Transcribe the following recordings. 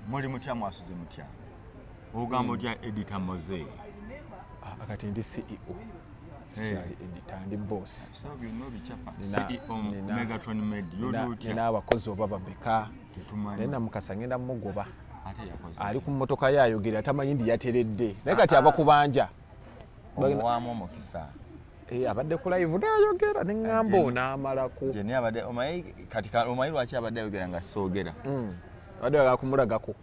Muli mutya mwasuze mutya. Ogambo gya editor Moze. Akati ndi CEO. Sikyali editor ndi boss. So you know bichapa. CEO Megatron Media. Nina abakozi oba babeka. Nena mukasa ngenda mugoba. Ali ku mmotoka yayogera tamanyi ndi yateredde. Naye kati abakubanja. Wamu mukisa. Abadde ku live nayogera neŋŋambo n'amalako. Je ne abadde omayi katika omayi lwaki abadde ayogera nga soogera. Abadde bagakumulagako.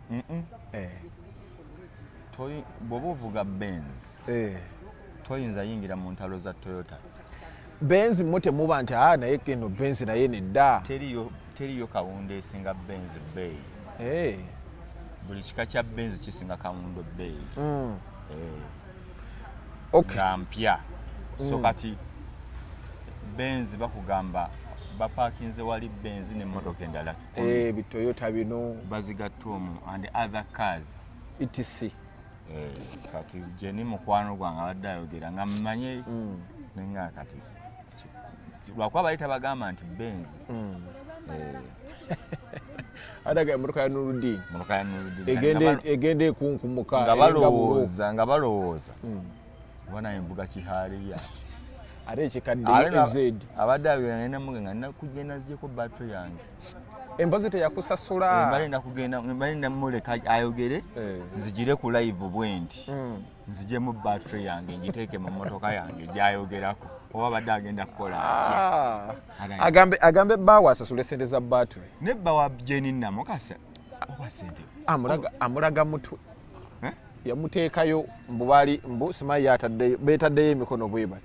Toyi bw'oba ovuga Benz. Toyinza yingira mu ntalo za Toyota. Benz mote muba nti naye keno Benz naye nedda. Teriyo kawunda esinga Benz bay. Buli kika kya Benz kisinga kawundo bay. Okay. Mpya. So kati Benz bakugamba baparkinze wali Benz ne motoka endala. Bitoyota bino bazigattomu and other cars. etc. Kati jeni mukwano gwange abadde ayogera nga mmanye nenga kati lwakuba bayita bagamba nti Benz. Adaga emotoka ya Noordeen. Egende kunkumuka nga balowooza. Wana embuga kihaliya. Are kikadde EZ. Abadde ayogera nena mugenga nakugenda ziyeko battery yange. Embazi teyakusasula. Mbalina muleka ayogere nzigire ku live bwenti. Nzije mu battery yange ngiteeke mu motoka yange gyayogerako. Oba badde agenda kukola agambe bawa asasule sente za battery. Ne bawa jeni namukasa. Oba sente. Amulaga mutu. Yamuteekayo mbubali mbu simayi yatadde betaddeyo emikono bweba.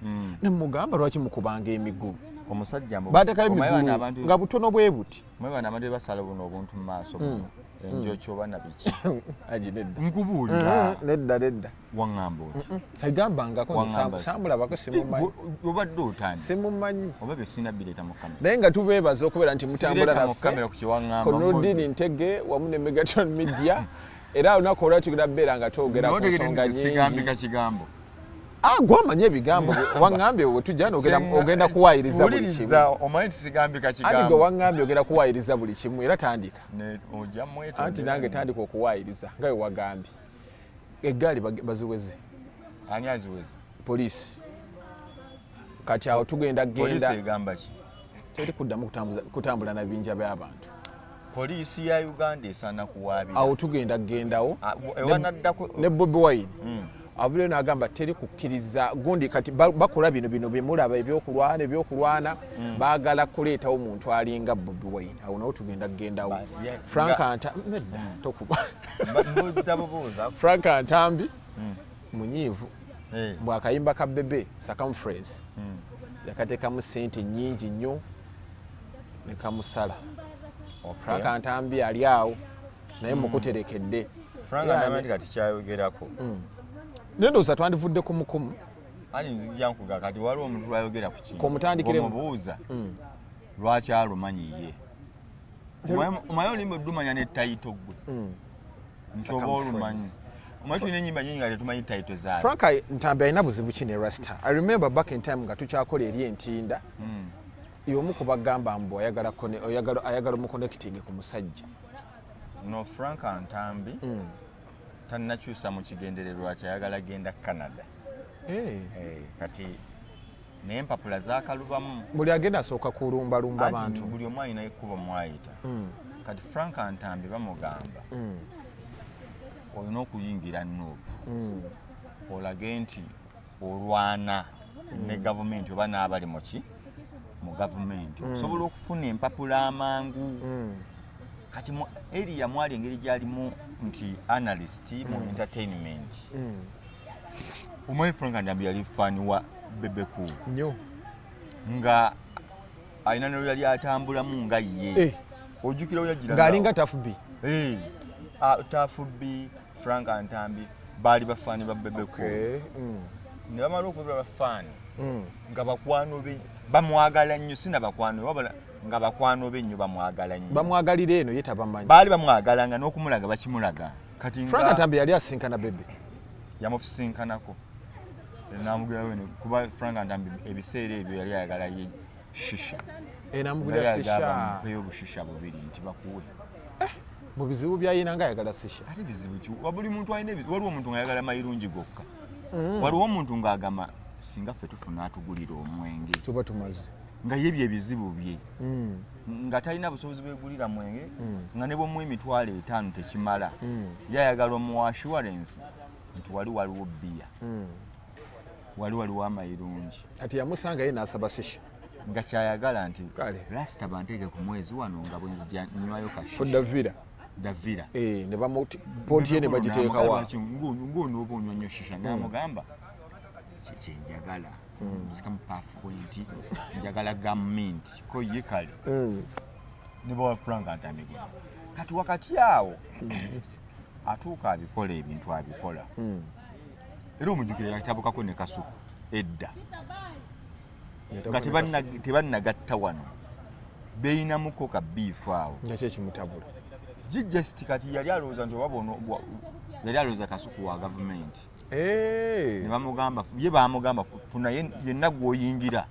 Ne mugamba lwaki mukubanga emigulu. Omusajja mbu batekayo emigulu nga butono bwe buti. Mwe abantu basala buno obuntu mu maaso buno. Enjo kyobana biki. Aji nedda. Nkubuulira. Nedda. Wangamba oti. Sagambangako sambulabako simumanyi. Obadde otani. Simumanyi. Oba bye sina bileta mu kamera. Naye nga tubeebaza okubeera nti mutambula naffe. Kamera ku kiwangamba. Ko Noordeen Ntege wamu ne Megatron Media. Era olunaku olwatugenda beera nga twogera ku nsonga nyingi. Sigambika kigambo. Gwamanye ebigambo wangambye wetujja ogenda kuwaayiriza buli kimu. Omanyi nti sigambika kigambo. Anti gwe wangambye ogenda kuwaayiriza buli kimu era tandika. Ojja mwetondera. Anti nange tandika okuwaayiriza nga we wagambye. Egaali baziweze. Ani aziweze? Poliisi. Kati awo tugenda Poliisi egamba ki? Teri kuddamu kutambula na binja by'abantu. Poliisi ya Uganda esaana kuwaabira. Awo tugenda kugendawo. Ewanaddako ne Bobi Wine. Abule n'agamba teri kukkiriza gundi kati bakola bino bemulaba ebyokulwana baagala kuleetawo omuntu alinga Bobi Wine. Awo nawo tugenda kugendawo. Frank Ntambi munyiivu bwakayimba ka bebe circumference yakateekamu ssente nnyingi nnyo ne kamusala. Frank Ntambi ali awo naye mukuterekedde. Frank Ntambi kati kyayogerako. Ndowooza twandivudde ku mukumu. Ali nzija nkuga kati waliwo omuntu lwayogera ku kintu. Komutandikiremu. Omubuuza lwaki alumanyi ye. Omanyi olimba oddumanya ne tayito gwe. Nsoba olumanyi. Omanyi tulina ennyimba nnyingi nga tetumanyi tayito zaayo. Frank Ntambi alina buzibu ki ne Rasta. I remember back in time nga tukyakola eri entinda. Y'omu ku bagamba mbu ayagala omuconnecting ku musajja. No, Frank Ntambi tannakyusa mu kigendererwa kyayagala genda Canada. Kati naye empapula zaakalubamu. Buli agenda asooka kulumbalumba abantu. Buli omu alina ekkubo mwayita. Kati Frank Ntambi bamugamba olina okuyingira Nuupu olage nti olwana ne gavumenti oba n'abali mu gavumenti okusobola okufuna empapula amangu. Kati mu area mwali engeri gyalimu nti analyst mu entertainment. Omanyi Frank Ntambi yali fani wa bebeku nnyo nga alina ne yali atambulamu nga ye. Ojjukira oyagira ng'alinga tafubi. Tafubi Frank Ntambi baali bafaani ba bebeku. Ne bamala okubeera bafaani nga bakwano be bamwagala nnyo sina bakwano wabala nga bakwano be nnyo bamwagala nnyo. Bamwagalira eno ye tabamanyi. Baali bamwagalanga n'okumulaga bakimulaga. Kati Frank Ntambi yali asinkana bebe. Yamusinkanako. Namugula wene kuba Frank Ntambi ebiseera ebyo yali ayagala ye shisha. Namugula shisha. Peyo bushisha bubiri nti bakuwe. mu bizibu byayina ng'ayagala sisha ate bizibu ki buli muntu alina waliwo omuntu ng'ayagala mayirungi gokka waliwo omuntu ng'agamba singa ffe tufuna atugulira omwenge tuba tumaze nga ye bye bizibu bye nga talina busobozi bwegulira mwenge nga ne bwemuwa emitwalo 5 tekimala yayagala omuwa assurance nti waliwo bbiya waliwo amayirungi ati yamusanga ye n'asaba sisha nga kyayagala nti lasita banteeke ku mwezi wano nga bwenzija nywayo kashisha davira ne bamuti ponti ye ne bagiteeka wa ng'onooba onywa nnyo shisha n'amugamba kyenjagala sikamu pafupointi njagala gavumenti ko ye kale ne bawa Frank Ntambi kati wakati awo atuuka abikola ebintu abikola era omujjukira yatabukako ne kasuku edda nga tebannagatta wano beeyinamuko ka biifu awo nakyo ekimutabula just kati yali alowooza nti yali alowooza kasuku wa gavumenti ne bamugamba ye bamugamba funa yenna gw'oyingira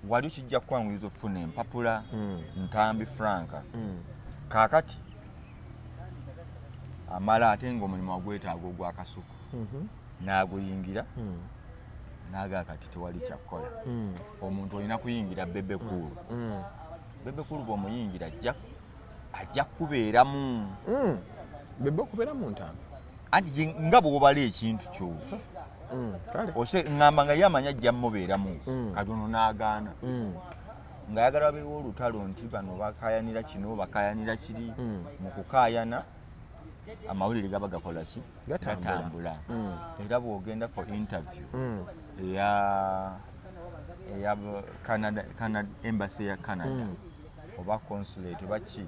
wali kijja kukwanguyiza okufuna empapula Ntambi Frank kaakati amala ate ng'omulimu agwetaaga ogwa kasuku n'aguyingira naga kati tewali kyakukola omuntu olina kuyingira bebekulu bebekulu bw'omuyingira ajja kubeeramu bebe okubeeramu Ntambi anti nga bw'obala ekintu kyo ngamba nga ye amanya ajja mubeeramu katono n'agaana ng'ayagala babeewo olutalo nti bano bakayanira kino bakayanira kiri mu kukaayana amawulire gaba gakola ki gatambula era bw'ogenda for interview eya Canada embassy ya Canada oba consulate baki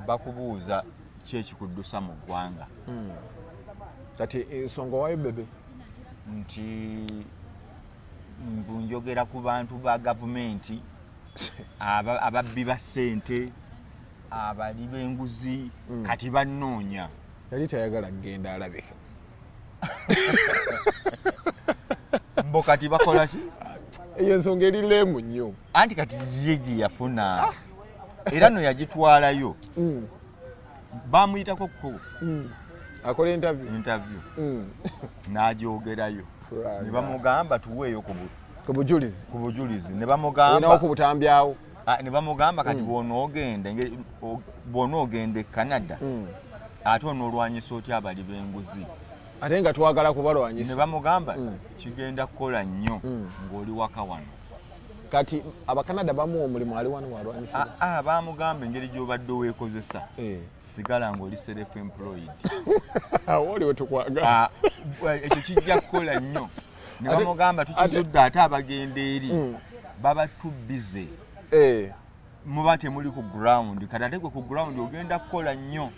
bakubuuza ki ekikuddusa mu ggwanga kati ensonga wayo bebe nti njogera ku bantu ba gavumenti ababbi ba ssente abali b'enguzi kati bannoonya yali tayagala kugenda alabika mbo kati bakola ki eyo ensonga eri leemu nnyo anti kati ye gye yafuna era no yagitwalayo bamuyitako ko akola interview n'agyogerayo ne bamugamba tuweeyo ku bujulizi ne bamugamba ku butambyawo ne bamugamba kati bw'onoogenda e Canada ate onoolwanyisa otya abali b'enguzi ate nga twagala kubalwanyisa ne bamugamba kigenda kukola nnyo ng'oli waka wano kati abakanada bamuwa omulimu ali wano walwanyisa bamugamba engeri gy'obadde weekozesa sigala ng'oli self employed oli wetukwagala ekyo kijja kukola nnyo ne bamugamba tukizudde ate abagenda eri baba too busy muba temuli ku ground kati ate gwe ku ground ogenda kukola nnyo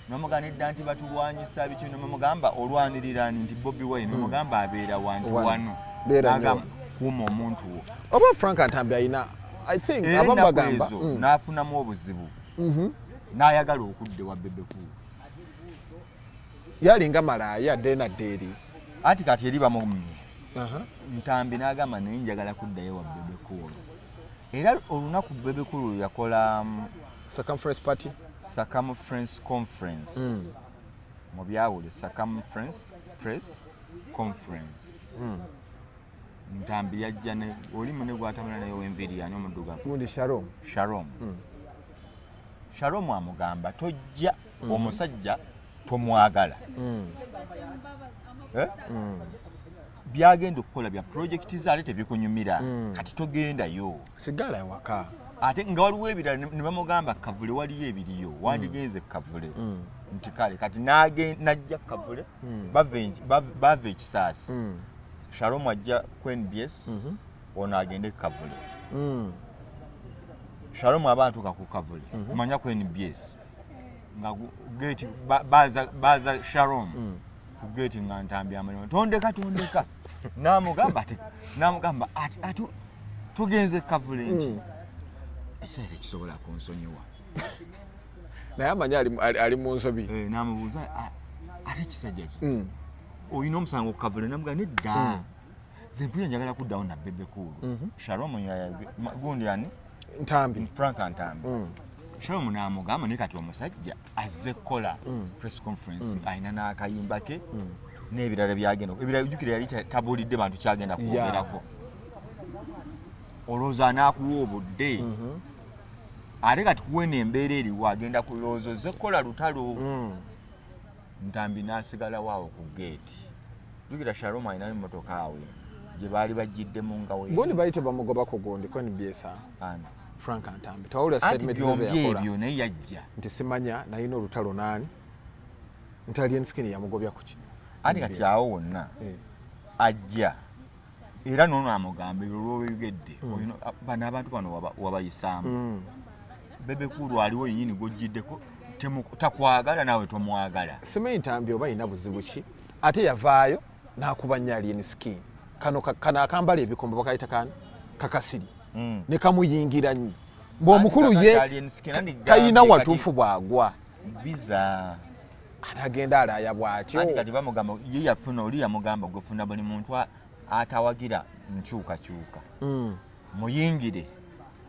nomugamba nedda nti batulwanyisa biki nomugamba olwanirira nti Bobi Wine nomugamba abeera wantu wano kuuma omuntu wo oba Frank Ntambi ayina I think abamagamba n'afunamu obuzibu n'ayagala okudde wa bebekulu yalinga malaaya dena deri anti kati eri bamu Ntambi n'agamba naye njagala kuddayo wa bebekulu era olunaku bebekulu yakola circumference party circumference conference mu byawule circumference press conference Ntambi yajja ne oli mune gwatamula naye w'enviri yani omuddugavu gundi Sharon amugamba tojja omusajja tomwagala byagenda okukola bya projekiti zaale tebikunyumira kati togendayo sigala ewaka ate nga waliwo ebirala ne bamugamba kavule waliyo ebiriyo wandigenze kavule nti kale kati najja kavule bava ekisaasi Sharon ajja ku NBS ono agende kavule Sharon abantu ku kavule manya ku NBS nga gate baza Sharon ku gate nga Ntambi amanyi tondeka namugamba ati tugenze kavule nti ekisere kisobola kunsonyiwa naye amanya ali mu nsobi namubuuza ate kisajja ki oyina omusango ku kavule namugamba nedda nze mpulira njagala kuddawo na bebekulu Sharon gundi ani Ntambi Frank Ntambi Shalom n'amugamba ne kati omusajja azze kola press conference ayina n'akayimba ke n'ebirala byagenda ebirala jjukira yali tabulidde bantu kyagenda kwogerako olowooza n'akuwa obudde ate kati kuwena embeera eriwo agenda kulowooza ozze kola lutalo Ntambi n'asigalawo awo ku geeti jjukira Shalom ayina emmotoka awe gye baali bajjiddemu nga we gundi bayite bamugobako gundi ko nibyesa Frank Ntambi tawulira statement ze yakola ebyo naye yajja nti simanya nayina olutalo nani ntali enskini yamugobya kuki ati kati awo wonna ajja era nono amugamba olw'oyogedde bano abantu bano wabayisaamu bebekulu aliwo yennyini gojjiddeko takwagala nawe tomwagala simanyi Ntambi oba ayina buzibu ki ate yavaayo n'akuba nnyo alien skin kano akambala ebikombe bakayita kani kakasiri ne kamuyingira nnyo ng'omukulu ye tayina watuufu bwagwa visa anagenda alaaya bw'atyo ati kati bamugamba ye yafuna oli yamugamba gwefuna buli muntu atawagira nkyukakyuka muyingire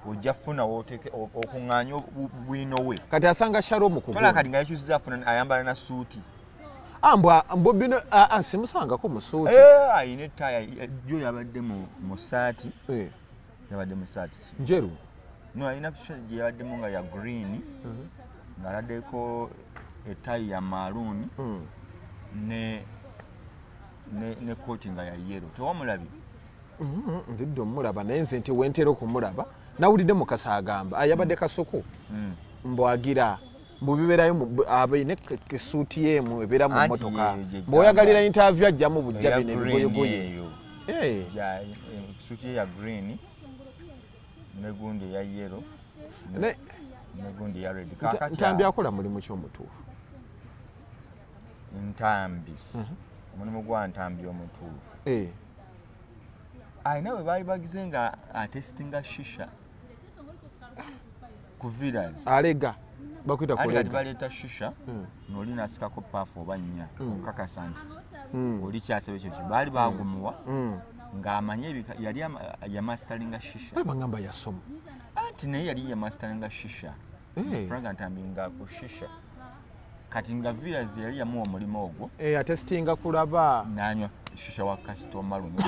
ojja funa okuŋŋaanya obwino we kati asanga Shalom tola kati nga yakyusiza afuna ayambala na suuti mbwo bino simusangako mu suuti ayina ettaya jjo yabadde mu saati yabadde mu saati njeru no ayina gye yabaddemu nga ya green ng'aladdeko ettayi ya maroon ne kooti nga ya yellow tewamulabi ndidde omulaba naye nze nti wentera okumulaba nawulidde mukasa agamba yabadde kasoko mbwagira mubiberayo abaine kesuuti yemu ebeera mu mmotoka bw'oyagalira interview ajjamu bujja bino ebigoyegoye suuti ya green ne gundi eya yellow ne gundi ya red Ntambi akola mulimu ki omutuufu Ntambi omulimu gwa Ntambi omutuufu ayina bwe baali bagize nga atesitinga shisha ku villas alega bakwita kulega baleeta shisha n'oli n'asikako paafu oba nnya okukakasa nti oli kyasaba ekyo baali bagumuwa ng'amanye yali yamasteringa shisha bagamba yasoma anti naye yali yamasteringa shisha Frank Ntambi nga ku shisha kati nga villas yali yamuwa omulimu ogwo atesitinga kulaba n'anywa shisha wa kasitoma lumu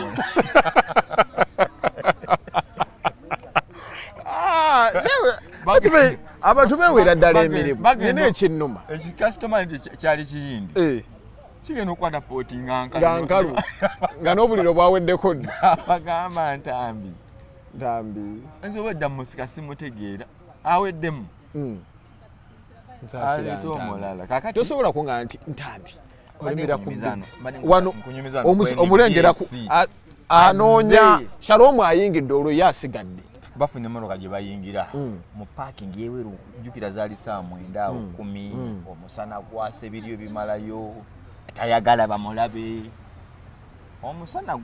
abantu bewera ddala emirimu nina ekinnuma ekikasitoma kyali kiyindi kigenda okukwata pooti nga nkalu nga n'obuliro bwaweddeko dda bagamba Ntambi nze obwedda musika simutegeera aweddemu aleeta omulala tosobola kuŋŋana nti Ntambi olemera ku wano omulengera anoonya Shalom ayingidde olwo ye asigadde bafuna emmotoka gye bayingira mu parking yeweru jjukira zaali saa 9:10 omusana gwasa ebiryo bimalayo tayagala bamulabe omusana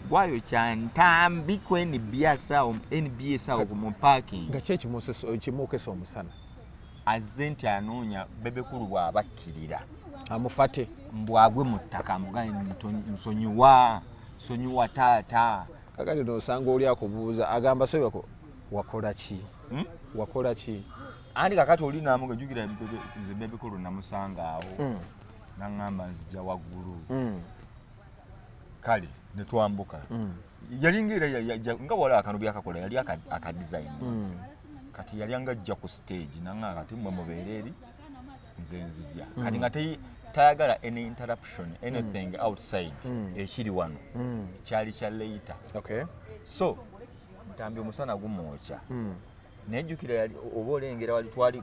gwayokya Ntambi ku NBS awo mu parking nga kimukesa omusana azze nti anoonya bebekulu bw'abakkirira amufate mbwagwe mu ttaka nsonyiwa taata kakati nosanga oli akubuuza agamba soyako wakola ki wakola ki andi kakati oli namuga jjukira nze bebekulu namusanga awo naŋŋamba nzija waggulu kale ne twambuka yalingira nga wala akano byakakola yali akadesign kati yali anga ajja ku stage naŋŋamba kati mmwe mubeere eri nze nzija kati nga tayagala any interruption anything outside ekiri wano kyali kya later so Ntambi omusana gumwokya naye jjukira yali oba olengera wali twali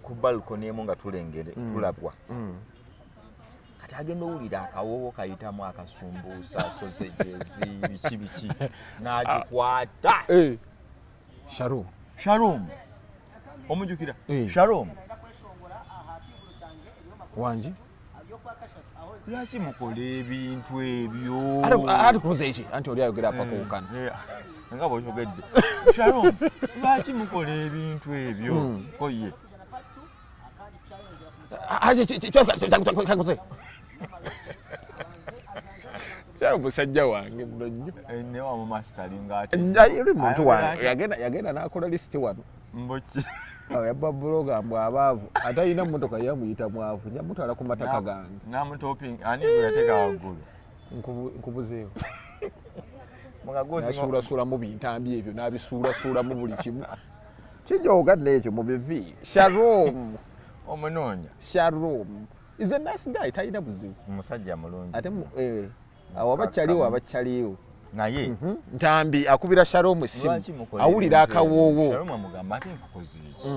ku balcony emu nga tulabwa kati agenda owulira akawoowo kayitamu akasumbuusa sosejezi biki n'agikwata Shalom omujjukira Shalom wangi lwaki mukola ebintu ebyo ati kubuza eki anti oli ayogera apakuwukana nga bw'okyogedde Shalom lwaki mukola ebintu ebyo koye musajja wange nno nnyo ne wamu masitalinga ate muntu wange yagenda n'akola lisiti wano mboki yabba buloga mbw abaavu atalina mmotoka yamuyita mwavu nyamutwala ku mataka gange namutoping ani bwe yateeka waggulu nkubuzeewo mukagosi nasuulasulamu bintambi ebyo n'abisuulasuulamu buli kimu kijoogadde ekyo mu bivi Shalom omunoonya Shalom is a nice guy talina buzibu musajja mulungi ate awo abakyaliwo naye Ntambi akubira Shalom essimu awulira akawoowo Shalom amugamba ate nkukoze eki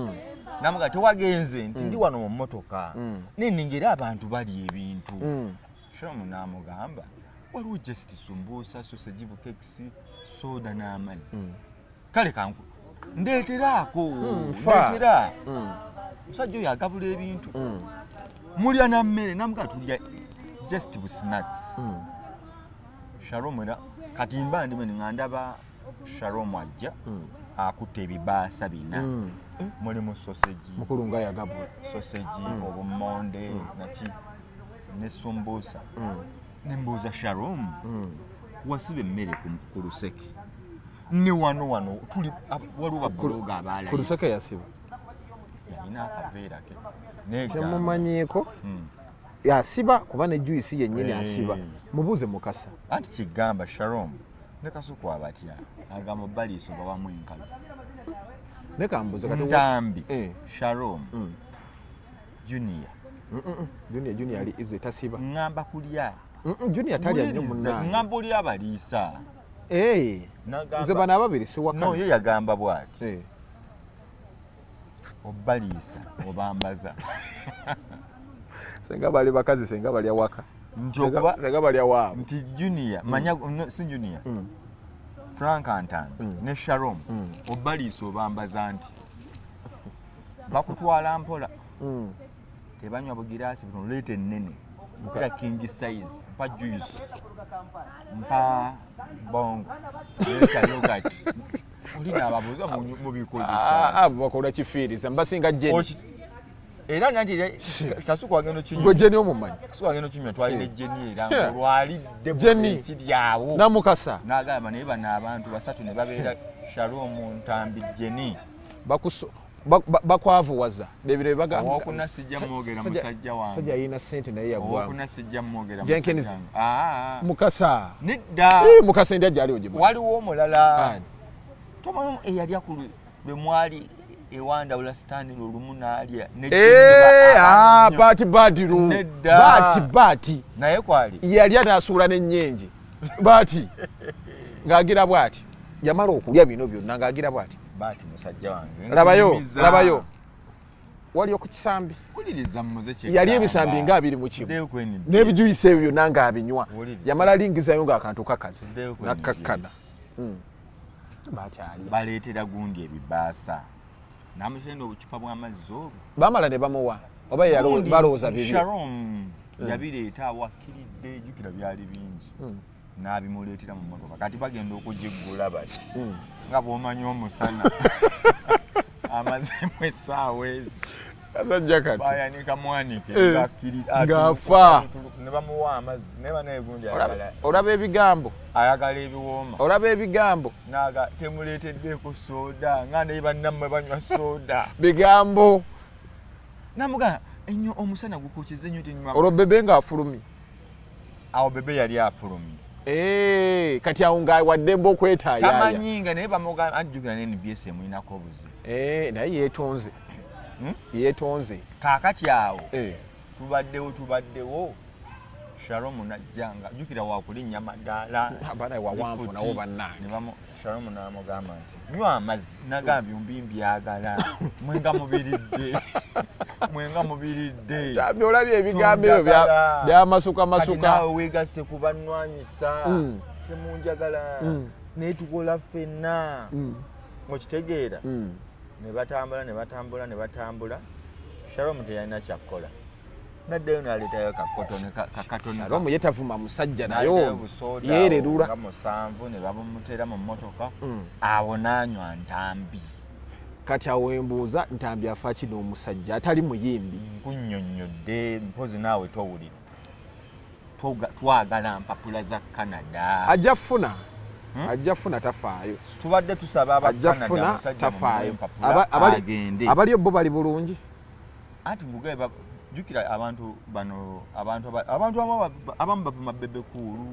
namuga tewagenze nti ndi wano mu mmotoka nenengera abantu bali ebintu Shalom n'amugamba waliwo just sumbuusa sausage bukekisi soda n'amazzi kale kanku ndeeteraako ndeetera musajja oyo agabula ebintu mulya na mmere namuga tulya just bu snacks Shalom era kati mba ndime ngandaba Shalom ajja akutte ebibaasa bina mulimu sausage mukulu nga yagabula sausage obumonde naki ne sumbuusa nembuuza Shalom wasiba emmere ku luseke ne wano tuli waliwo babuloga abaala ku luseke yasiba yalina akaveera ke kyemumanyiiko yasiba kuba ne juisi yennyini asiba mubuuze mukasa anti kigamba Shalom ne kasuku abatya agamba baliiso babamu enkalu ne kambuuze kati Ntambi Shalom Junior Junior ali ize tasiba ngamba kulya Junior talya nnyo munnange ngamba oli abaliisa nze bano ababiri siwakana no ye yagamba bw'ati obaliisa obambaza senga bali bakazi senga bali awaka njokuba senga bali awaabo nti Junior manya si Junior Frank Ntambi ne Shalom obaliisa obambaza nti bakutwala mpola tebanywa bugiraasi buno leete ennene mpira king size mpa juice mpa bongo leeta yogurt olina ababuuza mu bikozesa bakola kifiiriza mbasinga jeni era nanti kasuku wagenda kinywa gwe jeni omumanyi kasuku wagenda kinywa twalina jeni era olwalidde jeni kiryawo namukasa n'agamba naye bano abantu basatu ne babeera Shalom Ntambi jeni bakwavuwaza bebire bagamba okuna sijja mwogera musajja wange sajja yina sente naye yagwa okuna sijja mwogera Jenkins mukasa nidda mukasa ndi ajali oje waliwo omulala tomamu eyali akulu bwe mwali ewanda ula stand lumu naalya bati naye kwali yali atasuula n'ennyenje bati ng'agira bwati yamala okulya bino byonna ng'agira bwati bati musajja wange labayo wali okukisambi uliriza muze kye yali ebisambi nga abiri mu kimu n'ebijuyise ebyo byonna ng'abinywa yamala lingizayo ng'akantu kakazi nakkakkana baleetera gundi ebibaasa namusenda obucupa bw'amazzi obwo bamala ne bamuwa oba balowooza bibi Shalom yabireeta awakkiridde jjukira byali bingi n'abimuleetera mu mmotoka kati bagenda okugiggula bati nga bw'omanyi omusana amazemu essaawa ezi kasajja kati bayanika mwanike ng'afa ne bamuwa amazzi naye banaegundi olaba ebigambo ayagala ebiwooma olaba ebigambo naga temuleeteddeeko sooda nga naye bannammwe banywa sooda bigambo namuga ennyo omusana gukukiza ennyo tenyuma olwo bebe ng'afulumye awo bebe yali afulumye kati awo nga waddemba okwetaayaaya tamanyinga naye bamugamba ajjukira ne NBS emulinako obuzibu naye yeetonze kaakati awo tubaddewo Shalom najjanga jjukira wakulinnya madaala abaana wawanvu nawo bannange Shalom n'amugamba nti nywa amazzi nagambye mbyagala mwenga mubiridde tambi olabye ebigambo ebyo byamasukamasuka nawe weegasse ku bannwanyisa temunjagala naye tukola ffenna okitegeera ne batambula Shalom teyalina kyakkola naddayo n'aleetayo kakatoni Shalom yetavuma musajja nayo yeererula nga 7 ne babumutera mu mmotoka awo n'anywa Ntambi kati awo embuuza Ntambi afa kino omusajja atali muyimbi nkunnyonnyodde mpozi naawe towulira twagala mpapula za Canada ajja funa ajja funa tafaayo tubadde tusaba ajja funa tafaayo abali bo bali bulungi anti Mugabe jukira abantu bano abantu abamu bavuma Bebekulu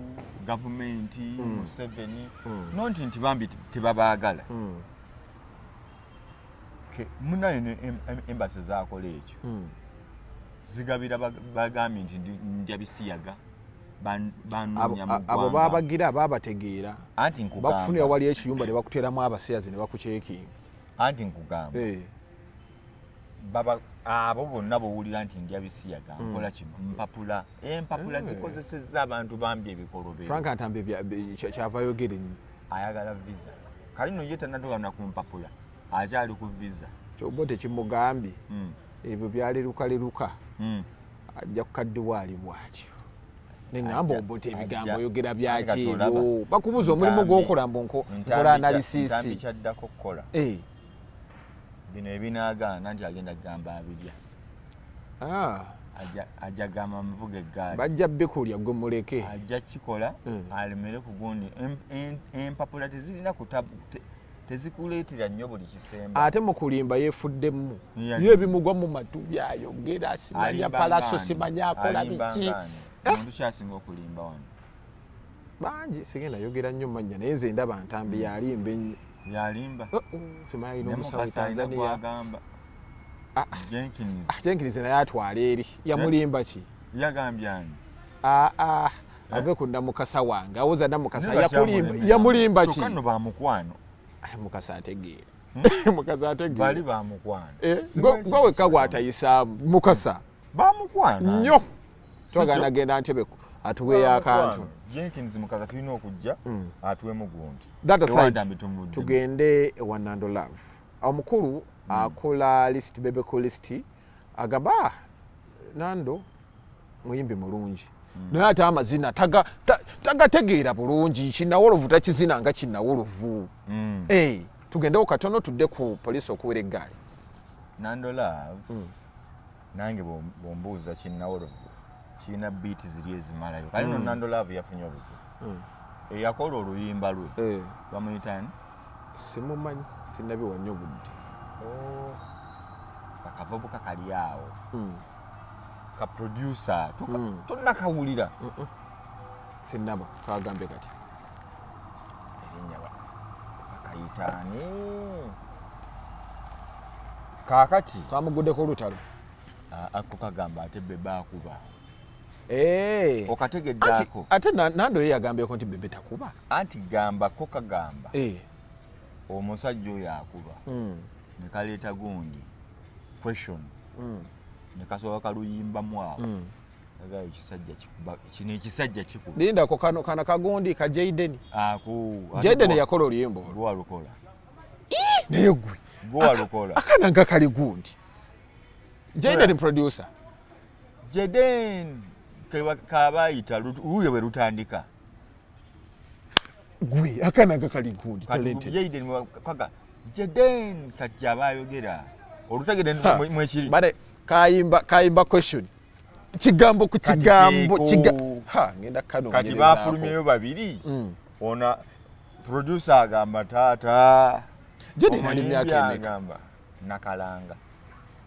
gavumenti Museveni nonti bambi tebabaagala munayo embassy zakola ekyo zigabira bagambye nti ndya bisiyaga banoonya mu ggwanga abo babagira babategeera anti nkugamba bakufunira wali ekiyumba ne bakuteramu abaseyazi ne bakuceekinga anti nkugamba abo bonna bowulira nti ndya bisiyaga nkola kino empapula zikozesezza abantu bambi ebikolo be Frank Ntambi kyava yogera nnyo ayagala visa kali no yeta natogana ku mpapula akyali ku visa kyobo tekimugambye ebyo byali luka ajja kukaddiwaali bwatyo neŋŋamba obote ebigambo oyogera byakyeyo bakubuza omulimu gw'okola mbu nkola analysis kyaddako kukola bino ebinaagaana nti agenda kugamba abirya ajja gamba muvuga eggaali bajja bbikulya gwe muleke ajja kikola alemere ku gundi empapula tezirina tezikuleetera nnyo buli kisemba ate mu kulimba yeefuddemu ye ebimugwa mu matu byayogera simanya palaso simanya akola biki omuntu kyasinga okulimba wano bangi sigenda yogera nnyo mannya naye nze ndaba Ntambi yalimba ennyo yalimba simanyi n'omusawo Tanzania agamba Jenkins naye atwala eri yamulimba ki yagambye ani ave ku Namukasa wange awoza Namukasa yamulimba ki kano bamukwano Mukasa ategeera Mukasa ategeera bali bamukwano gwe wekka gwatayisaamu Mukasa bamukwano nnyo twagana genda Ntebeko atuweeyo akantu Jenkins Mukasa tulina okujja atuwemu gundi that aside tugende ewa Nando Love omukulu akola list Bebeko list agamba Nando muyimbi mulungi naye ate amazina tagategeera bulungi Kinnawolovu takizina nga Kinnawolovu tugendewo katono tudde ku poliisi okuwera eggaali Nando Love nange bombuuza Kinnawolovu kirina beat ziri ezimalayo kale no Nando Love yafunye obuzibu eyakola oluyimba lwe bamuyitani simumanyi sinabiwa nnyo budde akavobuka kali awo ka producer tonnakawulira sinaba kagambe kati erinnya akayitaani kaakati kamuguddeko olutalo ako kagamba ate Bebe akuba okategeddeako ate Nando ye yagambyeko nti Bebe takuba anti gambako kagamba omusajja oyo akuba ne kaleeta gundi question ne kasooka kaluyimbamu awo agaa kino ekisajja kikuba lindako kano kagundi ka Jaden Jaden yakola oluyimba gwe walukola naye gwe walukola akana nga kali gundi Jaden producer Jaden kabayita lulwe bwe lutandika gwe akana nga kali gundi talented Jaden Jaden kati abayogera olutegede mwekiri bale kayimba question kigambo ku kigambo ngenda kano kati bafulumyeyo babiri ona producer agamba taata Jaden ali myaka agamba nakalanga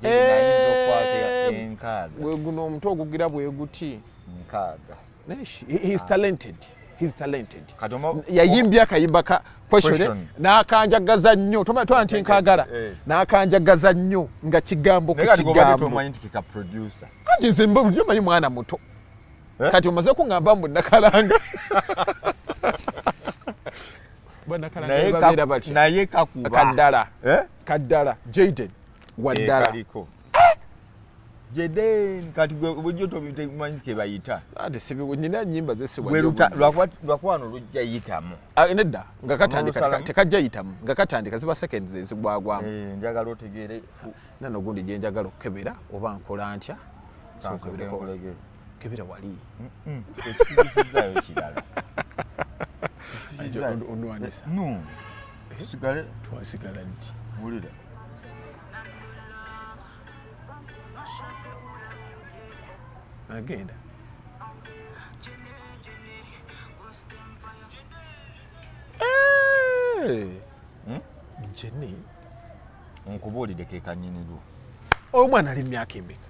Jaden ayinza okwata enkaaga weguno omuntu ogugira bweguti nkaaga he's talented yayimbye akayimba ka question n'akanjagaza nnyo tomanyi nti nkagala n'akanjagaza nnyo nga kigambo ku kigambo anti nze mbulijjo manyi mwana muto kati omaze kuŋŋamba mbu nakalanga naye kakuba kaddala Jaden waddala Jaden kati bujjo tobimanyi ke bayita ate sibinyina nyimba zesibwa lwakwano lujja yitamu nedda nga katandika tekajja yitamu nga katandika ziba seconds ezigwagwamu njagala otegeere nano gundi gye njagala okukebera oba nkola ntya kebera wali ekikizizaayo kirala onwanisa tusigale twasigala nti wulira agenda Jenny nkubuulidde ke kannyiniru omwana ali myaka emeka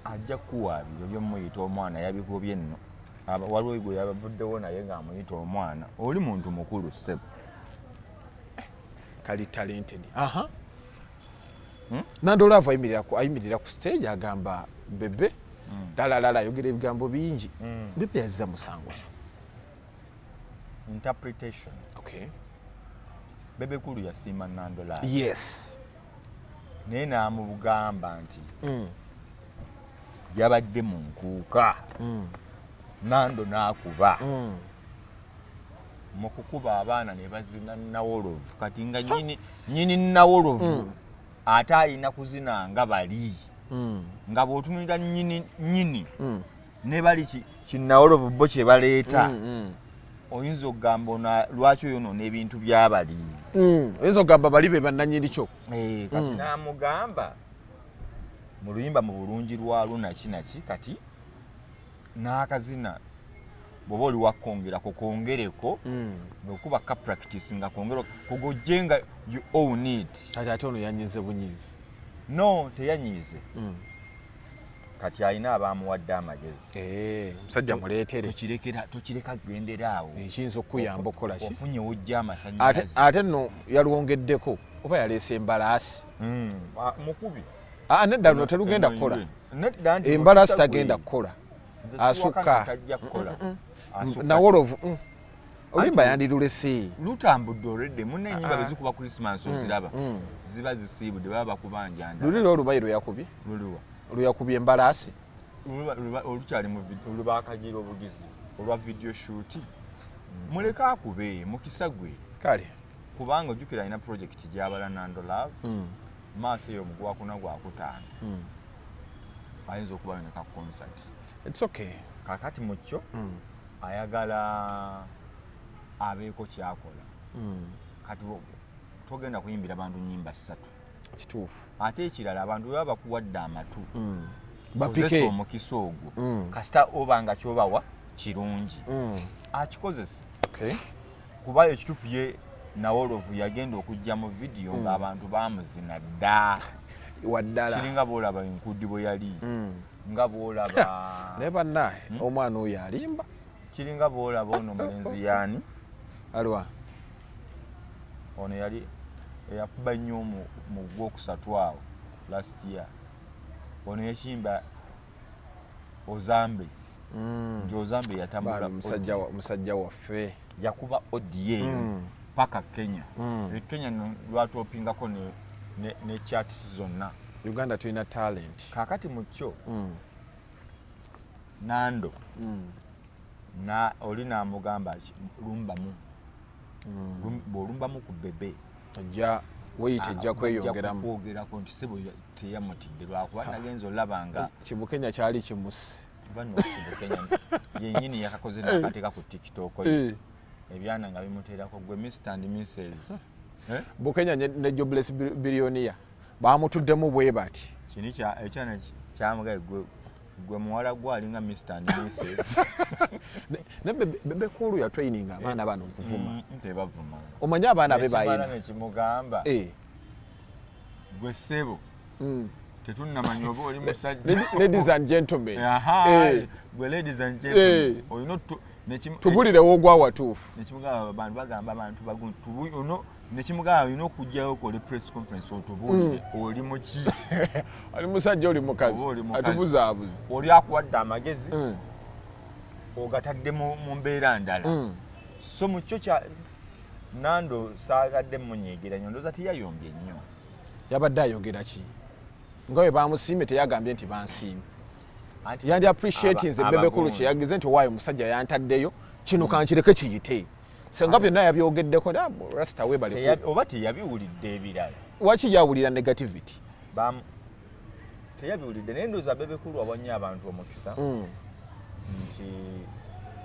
ajja kuwaabira byomuyita omwana yabigobye nno waliwo gwe yabavuddewo naye ng'amuyita omwana oli muntu mukulu ssebo kali talented Nando Love ayimirira ku stage agamba bebe lalala ayogera ebigambo bingi bebe yazza musango interpretation bebe kulu yasiima Nando Love yes naye n'amugamba nti yabadde mu nkuuka Nando n'akuba mu kukuba abaana ne bazina Nawolovu kati nga nnyini Nawolovu ate ayina kuzina nga bali nga bw'otunulira nnyini ne bali kinnawolovu bo kye baleeta oyinza okugamba lwaki oyonoona ebintu by'abali oyinza okugamba bali be bannannyini kyo kati n'amugamba mu luyimba mu bulungi lwa lunaki kati n'akazina bw'oba oli wakongerako kongereko ng'okuba ka practice nga kongera kugojje nga you own it ate ono yanyize bunyizi no teyanyize kati alina abamuwadde amagezi musajja muleetere tokireka gendera awo ekiyinza okuyamba okukola ki ofunye wojja amasannyalaze ate nno yalwongeddeko oba yaleese embalaasi mukubi nedda luno terugenda kukola embalaasi tagenda kukola asukka Nawolovu oluyimba yandirulese lutambudde olwedde munne ennyimba bezikuba Christmas oziraba ziba zisiibudde baba bakubanja luli olubayi lweyakubye lweyakubye embalaasi olukyali olubakagira obugizi olwa video shoot muleke akube mukisa gwe kale kubanga ojjukira alina project gyabala Nando Love maaso eyo omugwa kuna gwakutaano ayinza okuba yoneka concert it's okay kakati mukyo ayagala abeeko kyakola kati togenda kuyimbira bantu nnyimba 3 kituufu ate ekirala abantu baba bakuwadde amatu bapike omukisa ogwo kasita obanga kyobawa kirungi akikozesa kuba ekituufu ye Nawolovu yagenda okujja mu vidiyo ng'abantu bamuzina dda waddala kiringa boolaba enkudi bwe yali nga bwolaba naye bannaye omwana oyo alimba kiringa bwolaba ono mulenzi yaani alwa ono yali eyakuba nnyo mu gwokusatu awo last year ono yakimba Ozambe nti Ozambe yatambula musajja waffe yakuba odi eyo paka Kenya Kenya lwatopingako ne charts zonna Uganda tulina talent kakati mukyo Nando na oli n'amugamba lumbamu bw'olumbamu ku bebe ajja weyita ejja kweyongeramu kwogerako nti sebo teyamutidde lwakuba nagenza olabanga Kibukenya kyali kimusi bano Kibukenya yennyini yakakoze n'akateeka ku TikTok ebyana nga bimuteerako gwe Mr and Mrs Bukenya ne Jobless Billionaire bamutuddemu bwe bati kini ekyana kyamugaye gwe muwala gwalinga Mr and Mrs ne bebe kulu ya training abaana bano okuvuma tebavuma omanyi abaana be bayina nekimugamba gwe ssebo tetunnamanya oba oli musajja ladies and gentlemen gwe ladies and gentlemen olina tubulirewo ogwa watuufu nekimugamba abantu bagamba abantu baguntu nekimugamba olina okujjayo okole press conference otubulire oli muki oli musajja oli mukazi atubuzaabuzi oli akuwadde amagezi ogatadde mu mbeera ndala so mukyo kya Nando saagadde munyegeranya ndooza teyayombye nnyo yabadde ayogera ki nga bwe bamusiime teyagambye nti bansiime yandi appreciating ze bebe kulu kye yagize nti waayo omusajja yantaddeyo kino kankireke kiyite senga byonna yabyogeddeko rasta webale oba teyabiwulidde ebirala waki yawulira negativity teyabiwulidde naye ndooza bebe kulu awanye abantu omukisa nti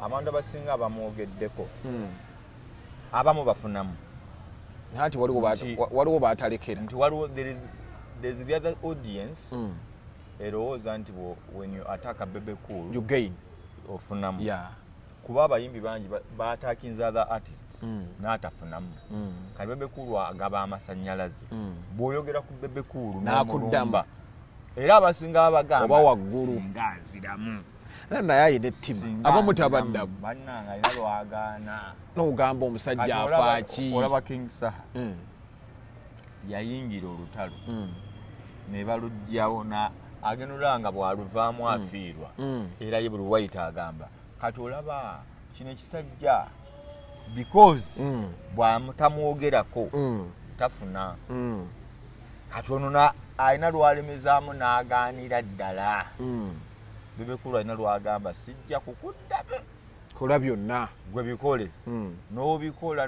abantu abasinga abamwogeddeko abamu bafunamu ati waliwo baatalekera nti waliwo there's the other audience erowooza nti when you attack a bebe cool you gain ofunamu kuba abayimbi bangi batakinza other artists n'atafunamu kati Bebe Cool agaba amasannyalaze bw'oyogera ku Bebe Cool n'akudamba era abasinga abagamba oba waggulu singa aziramu naye ayina ettimu abamu tabaddamu bannanga alina lwagaana n'ogamba omusajja afaaki olaba King Saha yayingira olutalo ne balugjawo agenula nga bw'aluvaamu afiirwa era ye buli wayita agamba kati olaba kino ekisajja because bw'amutamwogerako tafuna kati ono alina lwalemezaamu n'agaanira ddala Bebe Cool alina lwagamba sijja kukuddamu kola byonna gwe bikole n'obikola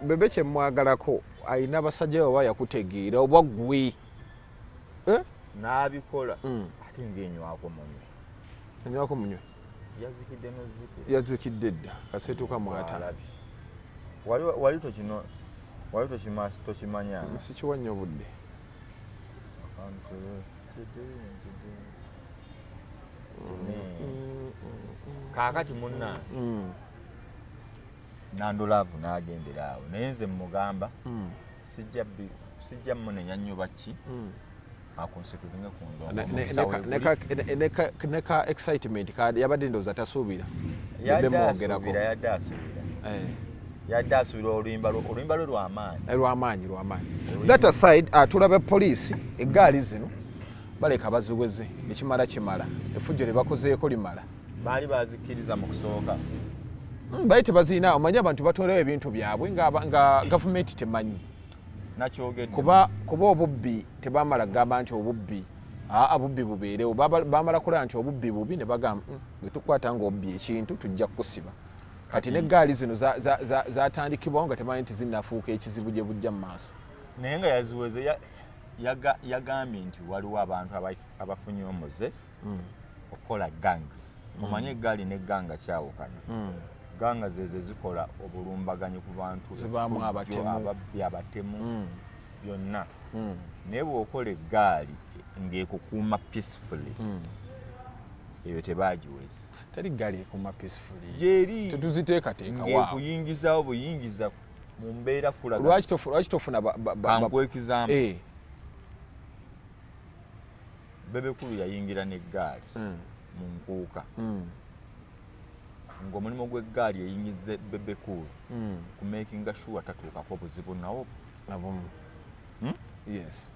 Bebe kyemwagalako alina abasajja baba yakutegeera oba ggwe n'abikola ate ng'enywako munywe yazikidde n'ozikira yazikidde dda kaseetuka mwata wali tokimanya sikiwanya obudde kaakati munna Nando Love n'agendera awo naye nze mugamba sijja munenya nnyo baki akonsetulinga ku ndongo neka excitement yabadde ndowooza tasuubira yadde asuubira oluyimba lwe lwamaanyi that aside tulabe poliisi eggaali zino baleka baziweze ekimala effujjo lye bakozeeko limala baali bazikkiriza mu kusooka baali tebaziina omanye abantu batolewo ebintu byabwe nga gavumenti temanyi nakyogedde kuba obubbi tebamala kugamba nti obubbi bubbi bubeerewo bamala kulaba nti obubbi bubi ne bagamba bwe tukwata ng'obubbi ekintu tujja kukusiba kati n'eggaali zino zatandikibwawo nga temanyi nti zinnafuuka ekizibu gye bujja mu maaso naye nga yaziweze yagambye nti waliwo abantu abafunye omuze okukola gangs omanye eggaali n'egganga kyawukana ganga zeze zikola obulumbaganyi ku bantu zibaamu ababbi abatemu byonna naye bw'okola eggaali ng'ekukuuma peacefully eyo tebagiweza teri ggaali ekuuma peacefully gyeri tetuziteekateeka ng'ekuyingizawo buyingiza mu mbeera kulaga lwaki tofuna kankwekizaamu Bebe Cool yayingira n'eggaali mu nkuuka ng'omulimu gw'eggaali yayingize Bebe Cool ku makinga sure tatuukako buzibu nawo nabumu yes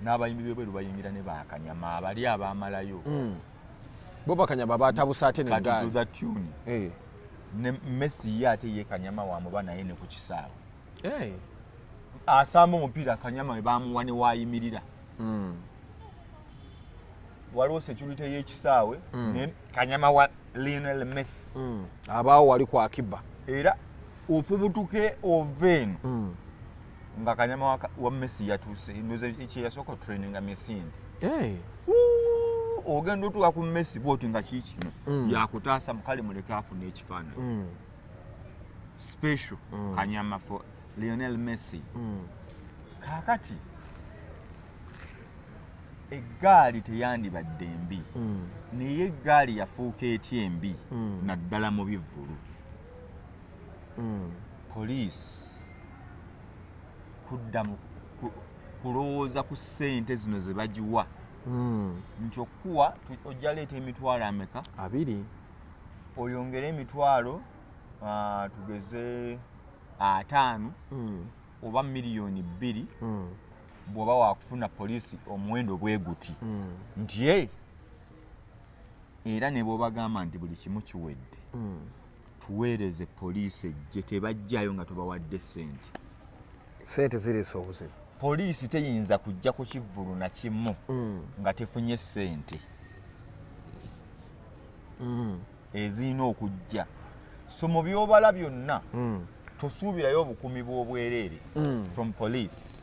n'abayimbi b'ebweru bayingira ne bakanyama abali abaamalayo bo bakanyama batabusa ate n'eggaali to that tune ne Messi ye ate ye kanyama wamuba naye ne ku kisaawe asamba omupiira kanyama we bamuwa ne waayimirira waliwo security y'ekisaawe ne kanyama wa Lionel Messi abaawo wali ku akiba era ofubutuke oven nga kanyama wa Messi yatuuse ndoze ekye yasooka traininga Messi ogenda otuuka ku Messi bwoti nga kiikino yakutaasa mukale muleke afuna ekifaananyi special kanyama for Lionel Messi kaakati eggaali teyandibadde mbi naye eggaali yafuuka etya embi naddala mu bivvulu poliisi kudda mu kulowooza ku ssente zino ze bagiwa nti okuwa ojja leeta emitwalo ameka 2 oyongere emitwalo tugeze 5 oba miliyoni 2 bw'oba wakufuna poliisi omuwendo bwe guti nti era ne bw'obagamba nti buli kimu kiwedde tuweereze poliisi ejje tebajjayo nga tubawadde ssente ziriisa obuzibu poliisi teyinza kujja ku kivvulu na kimu nga tefunye ssente ezirina okujja so mu byobala byonna tosuubirayo obukumi bw'obwereere from police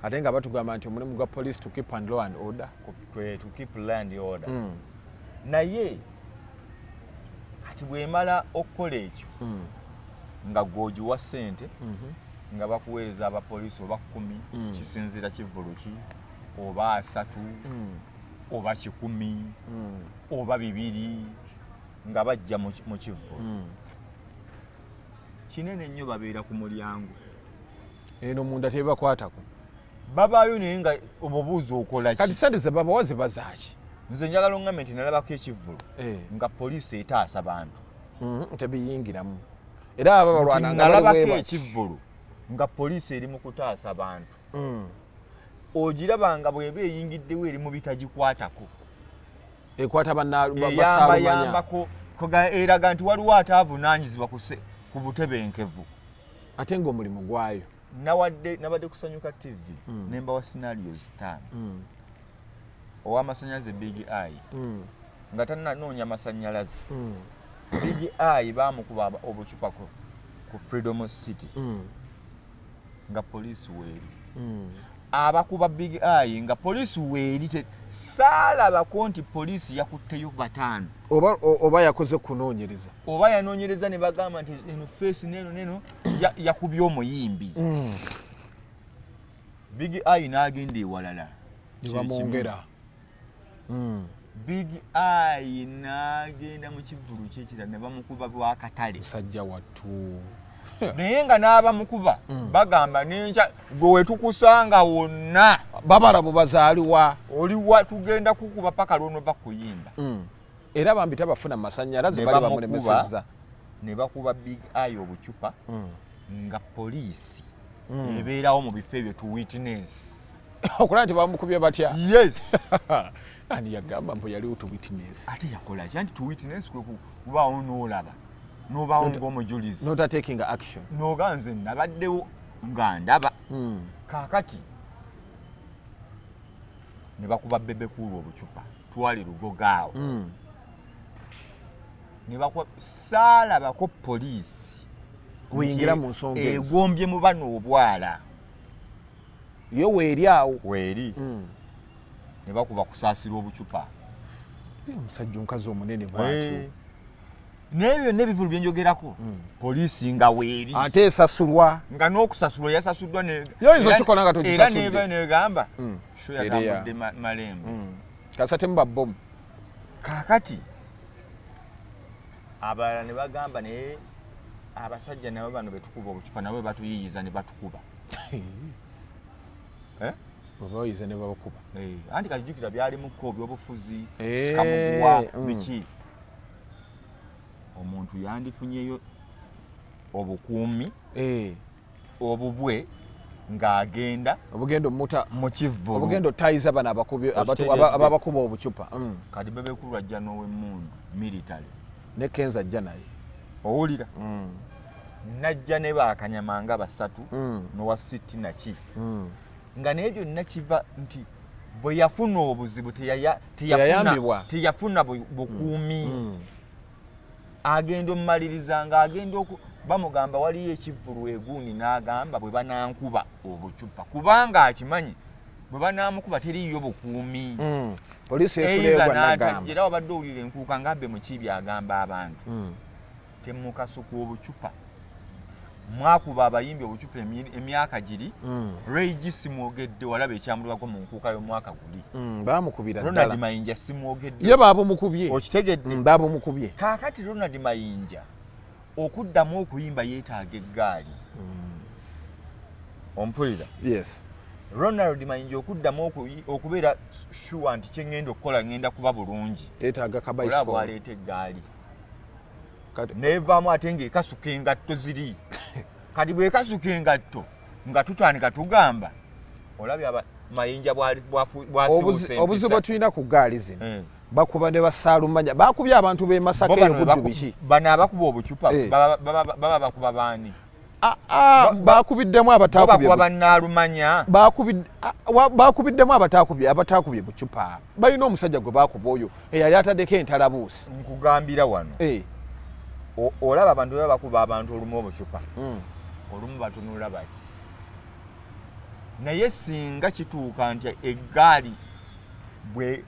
ate nga batugamba nti omulimu gwa police to keep and law and order to keep land order naye kati bwemala okukola ekyo nga gwogiwa ssente nga bakuweereza abapoliisi oba 10 kisinzira kivvulu ki oba 3 oba 10 oba 2 nga bajja mu kivvulu kinene nnyo babeera ku mulyango eno munda tebakwatako babaayo naye nga obubuuzi okola ki kati sente ze babawa zibazaaki nze njagala oŋŋambe nti nalabako ekivvulu nga poliisi etaasa bantu tebiyingiramu era aba balwana nalabako ekivvulu nga poliisi eri mu kutaasa bantu ogiraba nga bw'eba eyingiddewo eri mu bitagikwatako ekwata eyambayambako eraga nti waliwo ate avunaanyizibwa ku butebenkevu ate ng'omulimu gwayo nabadde kusanyuka tv nembawa scenarios 5 ow'amasannyalaze big eye nga tananoonya masannyalaze big eye baamukuba obucupa ku freedom city nga poliisi weeri abakuba big eye nga poliisi weeri saalabako nti poliisi yakutteyo 5 oba yakoze kunoonyereza oba yanoonyereza ne bagamba nti eno feesi neno yakubye omuyimbi big eye n'agenda ewalala nebamwongera big eye n'agenda mu kivvulu kyekira ne bamukuba bwakatale musajja wattu naye nga n'abamukuba bagamba nenkya gwe wetukusanga wonna babala bubazaaliwa oliwa tugenda kukuba paka lwonova kuyimba era bambi tabafuna masannyalaze bali bamulemesezza ne bakuba big eye obucupa nga poliisi ebeerawo mu bifo ebyo to witness okulaba nti bamukubye batya yes ani yagamba mbu yaliwo to witness ate yakola ki anti to witness kwe kubaawo n'olaba n'obaawo ng'omujulizi not taking action n'oga nze nabaddewo nga ndaba kaakati ne bakuba bebekulu obucupa twali lugogaawo ne bakuba saalabako poliisi weyingira mu nsonga egombye mu bano obwala yo weeri awo weeri ne bakuba kusaasira obucupa omusajja omukazi omunene bwatyo naye byonna ebivulu byenjogerako poliisi nga weeri ate esasulwa nga n'okusasulwa yasasuddwa yoyinza okikola nga togisasudde era negamba sho yatambudde malembe kasate mu babbomu kaakati abalala ne bagamba naye abasajja nabo bano betukuba obucupa nabo batuyiyiza ne batukuba babayiza ne babakuba anti kalijjukira byalimuko ebyobufuzi sikamuguwa biki omuntu yandifunyeyo obukuumi obubwe ng'agenda obugendo muta mu kivvulu obugendo tayiza bana ababakuba obucupa kati bebekulu ajja n'owemmundu military ne kenza ajja naye owulira najja ne bakanyamanga 3 n'owa siti naki nga naye byonna kiva nti bwe yafuna obuzibu teyafuna bukuumi agenda omumaliriza nga agenda bamugamba waliyo ekivvulu eguuni n'agamba bwe banankuba obucupa kubanga akimanyi bwe banamukuba teriyo bukuumi poliisi esuleebwa n'agamba era wabadde owulira enkuuka ngabbe mukiibi agamba abantu temukasuka obucupa mwakuba abayimbi obucupa emyaka giri Regi simwogedde walaba ekyamulwako mu nkuuka y'omwaka guli baamukubira Ronald Mayinja simwogedde ye baabumukubye okitegedde baabumukubye kaakati Ronald Mayinja okuddamu okuyimba yeetaaga eggaali ompulira yes Ronald Mayinja okuddamu okubeera sure nti kyengenda okukola ngenda kuba bulungi yeetaaga kabayisiko aleeta eggaali neevaamu ate ng'ekasuka engatto ziri kati bw'ekasuka engatto nga tutandika tugamba olabye Mayinja bwasiwuse obuzibu tulina ku gaali zino bakuba ne basaalumanya bakubye abantu b'e Masaka ebuddu biki bano abakuba obucupa baba bakuba baani bakubiddemu abataakubye bannaalumanya bakubiddemu abataakubye bucupa balina omusajja gwe bakuba oyo eyali ataddeko entalabuusi nkugambira wano olaba abantu baba bakuba abantu olumu obucupa olumu batunula bati naye singa kituuka nti eggaali bwe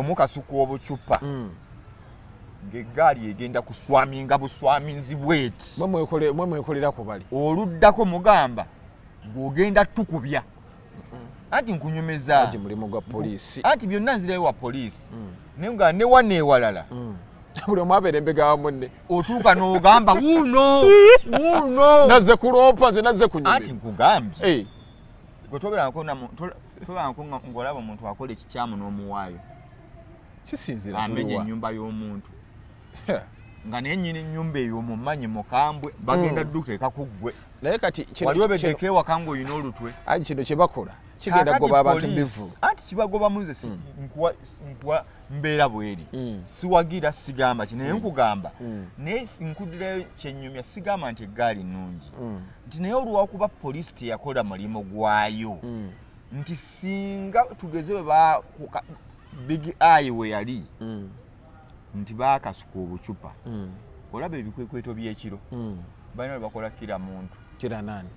mukasuka obucupa ng'eggaali egenda kuswaminga buswaminzi bweti mwekolera ku bali oluddako mugamba ng'ogenda tukubya anti nkunyumeza mulimu gwa poliisi anti byonna nzirayo wa poliisi naye nga ne wano ewalala buli omu abeera embega wa munne otuuka n'ogamba wuuno nazze kulompa nze nazze kunyumira anti nkugambye gwe tobeerako ng'olaba omuntu akola ekikyamu n'omuwaayo kisinzira amenya ennyumba y'omuntu nga naye nnyini ennyumba eyo omumanyi mukambwe bagenda ddukuteeka ku ggwe naye kati wali obeddeko ewaka ng'olina olutwe ayi kino kye bakola kigenda kugoba abantu mbivu anti kibagobamu nze nkuwa mbeera bweri siwagira sigamba ki naye nkugamba naye nkudirayo kyennyumya sigamba nti eggaali nnungi nti naye olwakuba poliisi teyakola mulimu gwayo nti singa tugeze big eye we yali nti baakasuka obucupa olaba ebikwekweto by'ekiro balina bwe bakola kira muntu kira nani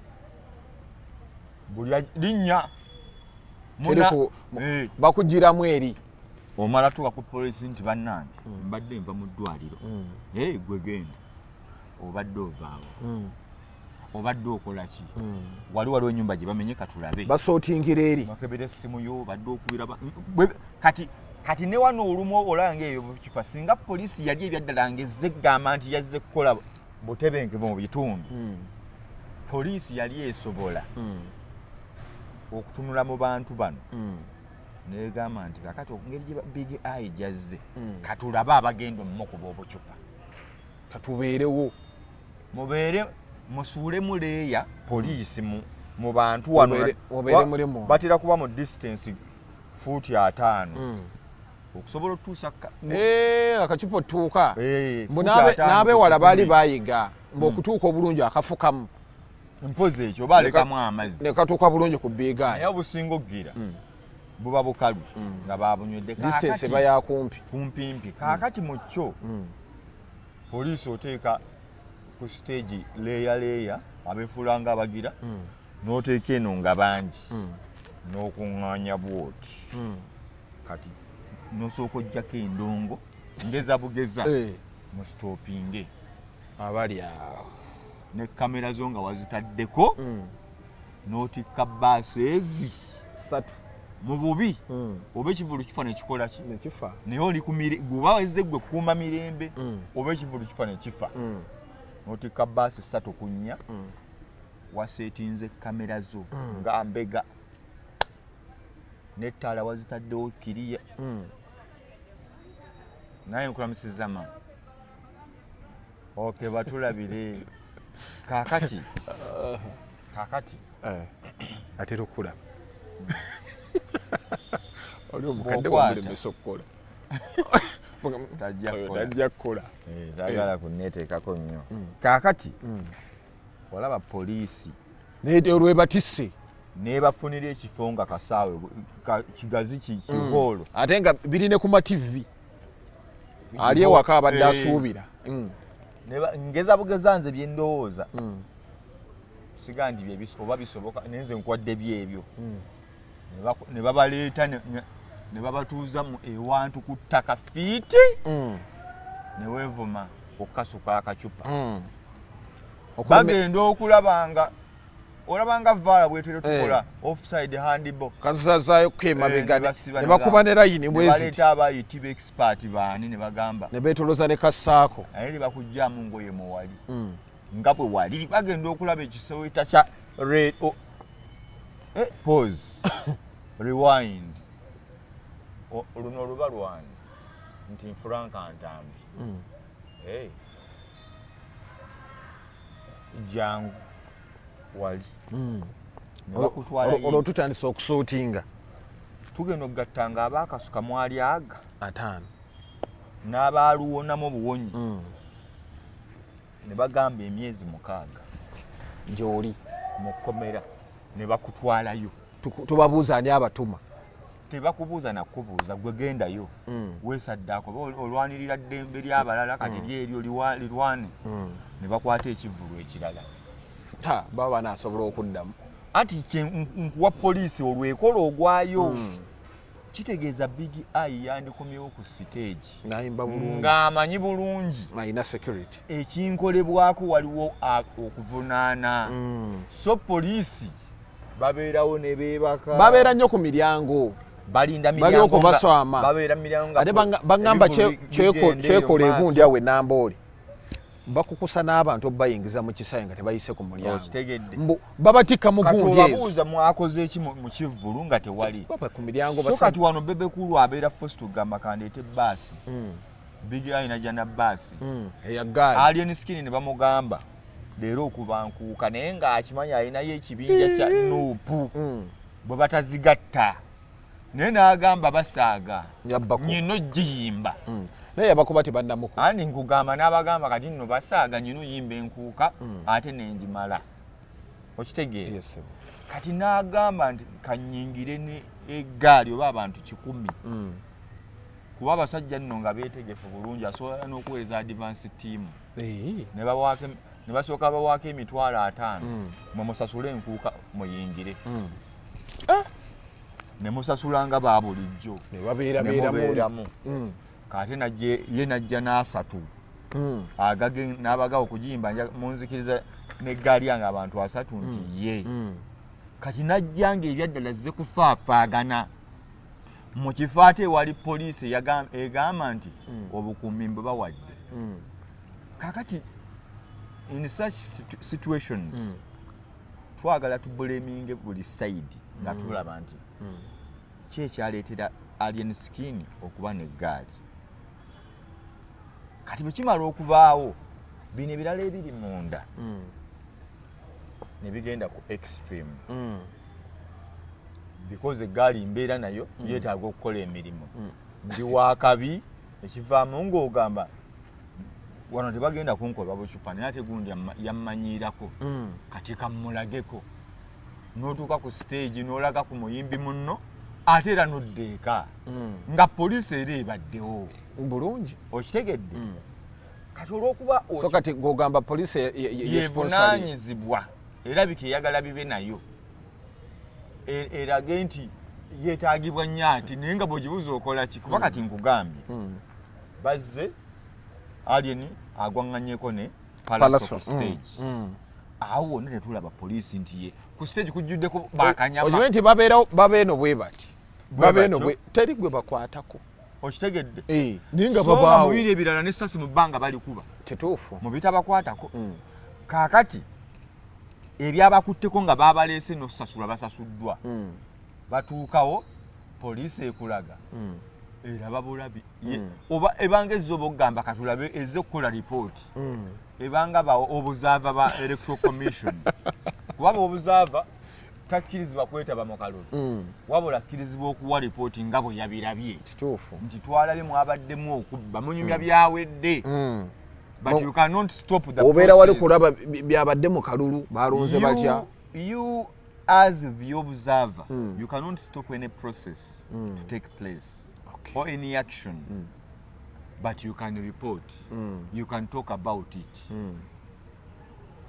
buli linnya bakugiramu eri omala tuka ku poliisi nti bannange mbadde nva mu ddwaliro gwe genda obadde ovaawo obadde okola ki waliwo ennyumba gye bamenye katulabe basootingira eri bakebera essimu yo obadde okubira kati ne wano olumu olanga eyo bukipa singa poliisi yali ebyaddala ngezze egamba nti yazze kukola butebenkevu mu bitundu poliisi yali esobola okutunula mu bantu bano negamba nti kakati ngeri gye big eye jazze katulabe abagenda omukuba obucupa katubeerewo mubeere musuulemu leeya poliisi mu bantu wano batera kuba mu distance fuuti 5 okusobola otuusa akacupa otuuka n'abewala baali bayiga mbaokutuuka obulungi akafukamu mpozi ekyo oba alekamu amazzi nekatuuka bulungi ku biigaani naye obusinga okgira buba bukalu nga babunywedde distance eba yakumpi kumpimpi kaakati mu kyo poliisi oteeka ku stage leeya abeefuulanga abagira n'oteeka eno nga bangi n'okuŋŋaanya bwoti kati nosooka ojjako endongo ngeza bugeza mu stoopinge abali awo ne kamera zo nga wazitaddeko n'otikka baasi ezi 3 mu bubi oba ekivulu kifa nekikola ki nekifa naye oli guba wezze gwe kuuma mirembe oba ekivulu kifa nekifa n'otikka baasi 3 ku 4 waseetinze kamera zo nga mbega nettaala wazitaddewo kiriya naye nkulamusizza mama oke batulabire kakati atera okukulaba oli omukadde wamulemesa okukola tajja kukola tayagala kuneeteekako nnyo kakati olaba poliisi olwebatisse nebafunira ekifo nga kasaawe kigazi kihoolo ate nga birine ku mativi ali ewaka abadde asuubira ngeza bugeza nze byendowooza siga nti oba bisoboka nenze nkwadde byebyo ne babaleeta ne babatuuza ewantu ku ttaka fiiti ne weevuma okukasuka akacupa bagenda okulabanga olabanga vaala bwetero tukola offside handball kazazaayo kemabega ne bakuba ne layini bweziti abayiti b'expert baani ne bagamba ne beetoloza ne kassaako naye ne bakugjamu ngoye muwali nga bwe wali bagenda okulaba ekisoweta kya pause rewind luno oluba lwange nti Frank Ntambi jangu wali olwo tutandisa okusuutinga tugenda okugattanga abaakasuka mwali aga 5 n'abaaluwonamu obuwonyi ne bagamba emyezi 6 gy'oli mu kkomera ne bakutwalayo tubabuuza ani abatuma tebakubuuza nakubuuza gwe gendayo weesaddaako olwanirira ddembe ly'abalala kati lyeryo lirwane ne bakwata ekivulu ekirala baba banaasobola okuddamu anti nkuwa poliisi olwekola ogwayo kitegeeza big eye yandikomyewo ku stage ng'amanyi bulungi alina security ekinkolebwako waliwo okuvunaana so poliisi babeerawo ne beebaka babeera nnyo ku miryango balinda milyango baswama babeera milyango ate bangamba kyekola egundi awe Namboole bakukusa n'abantu bayingiza mu kisayi nga tebayise ku mulyango babatikka mu gundi ezo babuuza mwakoze eki mu kivvulu nga tewali baba ku milyango so kati wano bebekulu abeera force tugamba kandeete baasi big ayina jana baasi eya Gaali alien skin ne bamugamba leero okubankuuka naye ng'akimanya alinayo ekibinja kya nuupu bwe batazigatta naye n'agamba basaaga nyino giyimba naye yabakuba tebannamuku andi nkugamba n'abagamba kati nno basaaga nyino yimba enkuuka ate nenjimala okitegeera kati n'agamba nti kanyingire ne eggaali oba abantu 100 kuba abasajja nno nga beetegefu bulungi asobola n'okuweereza advance team ne basooka bawaako emitwalo 5 mumusasule enkuuka muyingire ne musasula nga baabulijjo ne mubeeramu kate ye najja n'asatu agage n'abagawo okugiyimba munzikiriza n'eggaali yange abantu 3 nti ye kati najja ng'ebyaddala zze kufaafaagana mu kifo ate ewali poliisi egamba nti obukuumi mbe bawadde kakati in such situations twagala tubuleminge buli side nga tulaba nti kyekyaleetera alien skin okuba n'eggaali kati bwe kimala okubaawo bino ebirala ebiri munda ne bigenda ku extreme because eggaali mbeera nayo yeetaaga okukola emirimu ndi waakabi ekivaamu ng'ogamba wano tebagenda kunkoba bucupa naye ate gundi yammanyiirako kati kammulageko n'otuuka ku stage n'olaga ku muyimbi munno ate era n'oddeeka nga poliisi era ebaddewo bulungi okitegedde kati olw'okuba so kati ng'ogamba poliisi yevunaanyizibwa erabika eyagala bibe nayo erage nti yeetaagibwa nnyo ati naye nga bw'ogibuza okola ki kuba kati nkugambye bazze alien agwaŋŋanyeeko ne palaso stage awo wonna tetulaba poliisi nti ye ku stage kujjuddeko bakanyama okimanyi nti babeeno bwe bati teri gwe bakwatako okitegedde naye nga babaawo mubiri ebirala n'essasi mu bbanga balikuba kituufu mu bitabakwatako kaakati ebyabakutteko nga baabaleese n'osasula basasuddwa batuukawo poliisi ekulaga eraba bulabi oba ebanga ezza oba okugamba katulabe ezze okukola ripooti ebanga obuzaava ba electoral commission kubaba obuzaava takkirizibwa kwetaba mu kalulu wabula akkirizibwa okuwa ripooti nga bwe yabirabye kituufu nti twalabye mwabaddemu okubba munyumya byawedde but you cannot stop the process obeera wali kulaba byabadde mu kalulu balonze batya you as the observer you cannot stop any process to take place or any action but you can report you can talk about it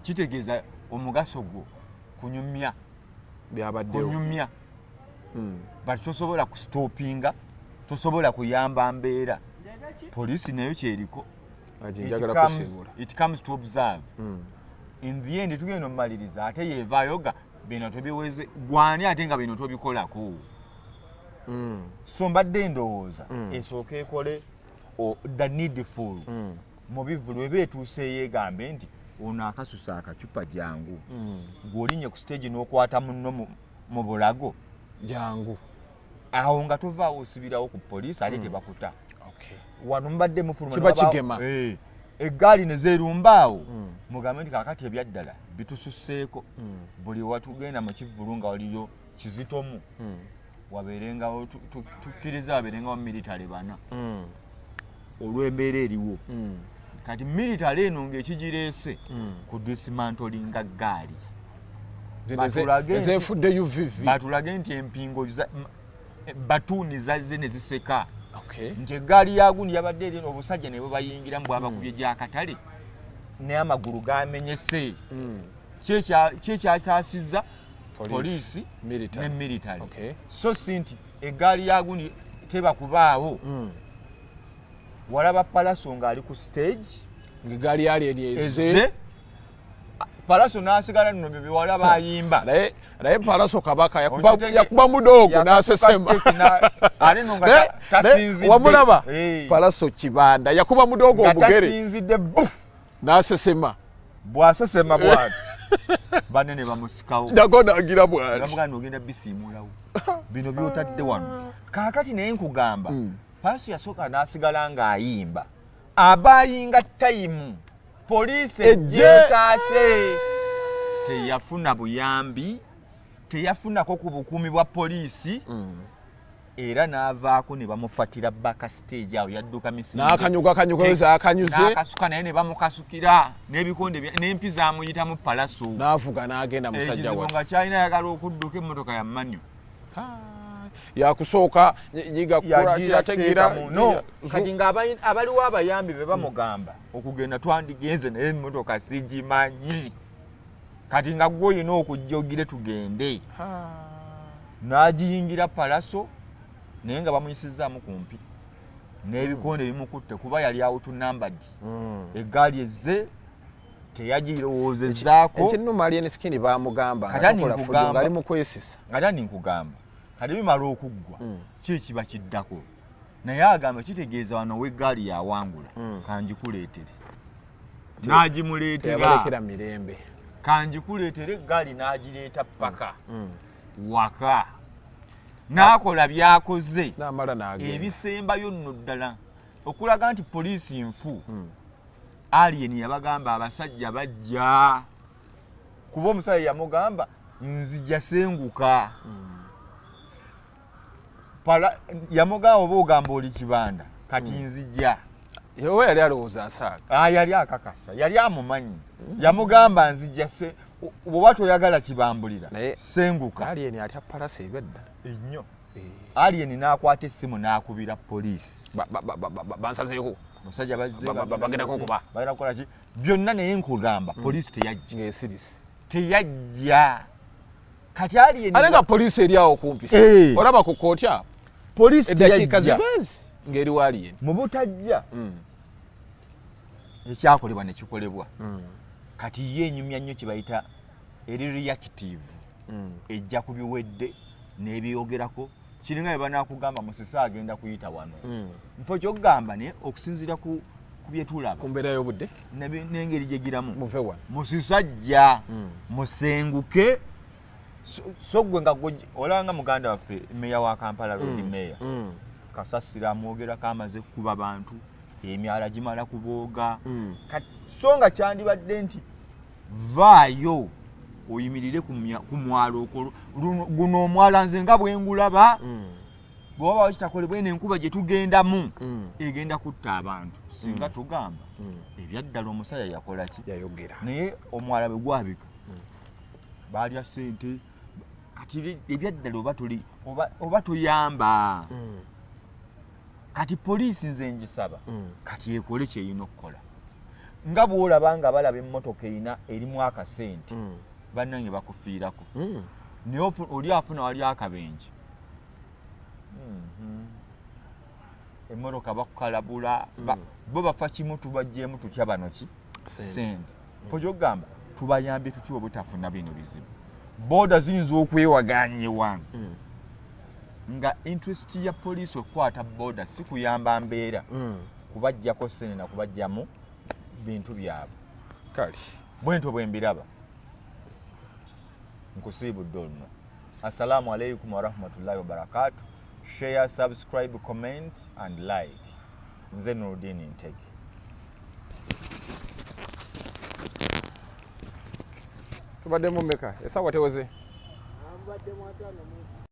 kitegeeza omugaso gwo kunyumya byabaddewo kunyumya but tosobola kustopinga tosobola kuyamba mbeera poliisi nayo kyeriko it comes to observe in the end tugenda omumaliriza ate yeevaayoga bino tobiweze gwani ate nga bino tobikolako so mbadde ndowooza esooka ekole the needful mu bivulu eba etuuse yeegambe nti ono akasusa akacupa jangu gw'olinye ku stage n'okwata munno mu bulago jangu awo nga tovaawo osibirawo ku poliisi ate tebakuta wano mbadde mufuluma kiba kigema eggaali ne zeerumbaawo mugambe nti kaakati ebyaddala bitususseeko buli watugenda mu kivvulu nga waliyo kizitomu wabeerengawo tukkiriza wabeerengawo military 4 olw'embeera eriwo kati military eno ng'ekigireese ku dismantlinga ggaali ezefudde UVV batulage nti empingo batuuni zazze ne ziseka nti eggaali yagundi yabadde eri obusajja ne bwe bayingiramu bwabakubye gy'akatale naye amagulu gamenyese kyekyataasizza poliisi ne military so si nti eggaali yagundi tebakubaawo walaba palaso ng'ali ku stage ng'eggaali yali eri ezze Palaso n'asigala nno biwala bayimba. Naye Palaso kabaka yakuba mudogo n'asesema. Ali no nga tasinzidde. Wamulaba Palaso kibanda yakuba mudogo omugere. Tasinzidde buf n'asesema. Bw'asesema bw'ati. Banene bamusikawo. Ndagona agira bw'ati. Ngamuganda ogenda bisiimulawo. Bino byotadde wano. Kaakati naye nkugamba. Palaso yasooka n'asigala ng'ayimba. Abayinga tayimu. Poliisi ejjeetaase. Teyafuna buyambi. Teyafunako ku bukuumi bwa poliisi. Era n'avaako ne bamufatira baka stage awo yadduka misingi. N'akanyuga akanyuze. N'akasuka naye ne bamukasukira. N'ebikonde n'empi zaamuyitamu Palaso. N'avuga n'agenda musajja we. Ekizibu nga kyalina ayagala okudduka emmotoka ya manyo. Yakusooka yiga kula kirategira. No, kati ng'abaliwo abayambi be bamugamba okugenda twandigenze naye emmotoka sigimanyi. Kati nga gwe olina okujja ogire tugende. N'agiyingira Palaso naye nga bamuyisizaamu kumpi n'ebikonde bimukutte kuba yali out numbered. Eggaali ezze teyagirowoozezaako. Ekinnuma ali enisikini baamugamba ali mu kwesisa. Ate nkugamba kati bimala okuggwa kiba kiddako naye agamba kitegeeza wano w'eggaali yawangula kanjikuleetere. N'agimuleetera mirembe. Kanjikuleetere eggaali n'agireeta paka waka. N'akola byakoze ebisembayo nno ddala okulaga nti poliisi nfu. Alien yabagamba abasajja bajja kuba omusajja yamugamba nzija senguka. Yamugamba oba ogamba oli kibanda kati nzija. Yewe yali alowooza asaaga. Yali akakasa yali amumanyi. Yamugamba nzija bw'oba toyagala kibambulira senguka. Alien atya Palaso ebedda ennyo. Alien n'akwata essimu n'akubira poliisi. Bansazeeko. Musajja bagenda kukuba. Bagenda kukola ki? Byonna naye nkugamba poliisi teyajja. Ng'esirisi. Teyajja. Kati Alien. Alenga poliisi eri awo kumpi. Olaba ku kootya. Poliisi eddakiika zibezi ng'eri wa Alien. Mu butajja. Ekyakolebwa ne kikolebwa. Kati ye enyumya nnyo kye bayita eri reactive. Ejja ku biwedde n'ebyogerako kiringa bye banaakugamba Musisa agenda kuyita wano. Nfo kyokugamba ne okusinziira ku byetulaba ku mbeera y'obudde n'engeri gye giramu muve wano Musisa ajja musenguke so gwe nga olanga muganda waffe meya wa Kampala road meya Kasasira amwogerako amaze kuba bantu emyala gimala kubooga so nga kyandibadde nti vaayo oyimirire ku mwalo guno omwala nze nga bwengulaba bw'oba kitakolebwa n'enkuba gye tugendamu egenda kutta abantu singa tugamba ebyaddala omusajja yakola ki yayogera naye omwala bwe gwabika baalya ssente kati ebyaddala oba tuyamba kati poliisi nze ngisaba kati ekole kyeyina okukola nga bw'olaba nga balaba emmotoka erimu akasente bannange bakufiirako naye oli afuna wali akabenje emmotoka bakukalabula bo bafa kimu tubajjeemu tutya bano ki sente fo kyokugamba tubayambye tutya obutafuna bino bizibu booda ziyinza okwewaganya ewange nga interest ya poliisi okukwata booda si kuyamba mbeera kubajjako ssente na kubajjamu bintu byabwe kali bwento bwembiraba nkusiibudde olno. Assalamu alaikum wa rahmatullahi wa barakatuh. Share, subscribe, comment and like. Nze Noordeen Ntege. Tubadde mu mmeka? Esaawa teweze? Mbadde mu 5.